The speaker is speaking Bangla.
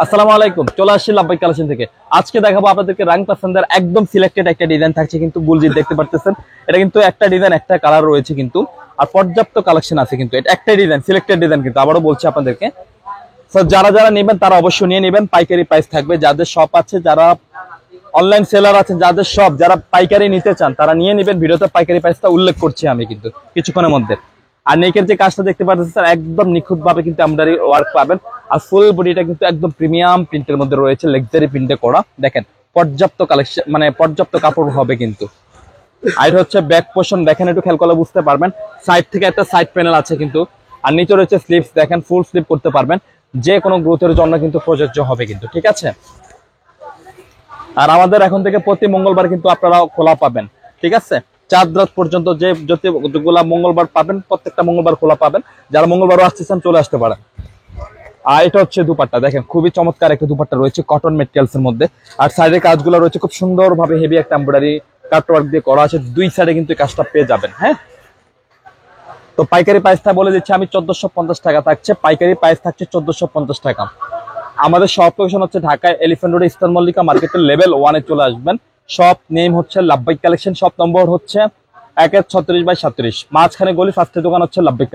আসসালামু আলাইকুম, চলে আসছি লাভবাই কালেকশন থেকে। আজকে দেখাবো আপনাদেরকে রাং পাসান্দের একদম সিলেক্টেড একটা ডিজাইন থাকছে, কিন্তু গুলজির দেখতে পারতেছেন। এটা কিন্তু একটা ডিজাইন, একটা কালার রয়েছে কিন্তু, আর পর্যাপ্ত কালেকশন আছে কিন্তু। এটা একটা ডিজাইন, সিলেক্টেড ডিজাইন কিন্তু, আবারও বলছি আপনাদেরকে। তো যারা যারা নেবেন তারা অবশ্যই নিয়ে নেবেন, পাইকারি প্রাইস থাকবে। যাদের শপ আছে, যারা অনলাইন সেলার আছেন, যাদের শপ, যারা পাইকারি নিতে চান তারা নিয়ে নেবেন। ভিডিওতে পাইকারি প্রাইসটা উল্লেখ করছি আমি কিন্তু কিছুক্ষণের মধ্যে। আর নেকের যে কাজটা দেখতে পাচ্ছেন স্যার, একদম নিখুঁত ভাবে কিন্তু এমব্রয়ডারি ওয়ার্ক পাবেন। আর ফুল বডিটা কিন্তু একদম প্রিমিয়াম প্রিন্টের মধ্যে রয়েছে, লাক্সারি প্রিন্টে করা। দেখেন পর্যাপ্ত কালেকশন, মানে পর্যাপ্ত কাপড় হবে কিন্তু। আর হচ্ছে ব্যাক পোর্শন দেখেন, একটু খেয়াল করলে বুঝতে পারবেন। সাইড থেকে একটা সাইড প্যানেল আছে কিন্তু। আর নিচে রয়েছে স্লিভস, দেখেন ফুল স্লিভ করতে পারবেন। যে কোনো গ্রোথের জন্য কিন্তু প্রযোজ্য হবে কিন্তু, ঠিক আছে। আর আমাদের এখন থেকে প্রতি মঙ্গলবার কিন্তু আপনারা খোলা পাবেন, ঠিক আছে। চাঁদ রাত পর্যন্ত যতগুলা মঙ্গলবার পাবেন, প্রত্যেকটা মঙ্গলবার খোলা পাবেন। যারা মঙ্গলবারও আসতেছেন চলে আসতে পারেন। আর এটা হচ্ছে দুপাট্টা, দেখেন খুবই চমৎকার একটা দুপাট্টা রয়েছে কটন মেটেরিয়ালস এর মধ্যে। আর সাইডের কাজগুলো রয়েছে খুব সুন্দর ভাবে, হেভি একটা এমব্রয়ডারি কাটওয়ার্ক দিয়ে করা আছে। দুই সাইডে কিন্তু এই কাজটা পেয়ে যাবেন। হ্যাঁ, তো পাইকারি প্রাইসটা বলে দিচ্ছি আমি, 1450 টাকা থাকছে। পাইকারি প্রাইস থাকছে 1450 টাকা। আমাদের শপ লোকেশন হচ্ছে ঢাকায় এলিফ্যান্ট রোড, ইস্টার্ন মল্লিকা মার্কেটের লেভেল 1-এ চলে আসবেন। শপ নেম হচ্ছে লাভবাই কালেকশন, শপ নম্বর হচ্ছে 1-36/37, মাঝখানে গলি, ফার্স্টের দোকান হচ্ছে লাভবাই।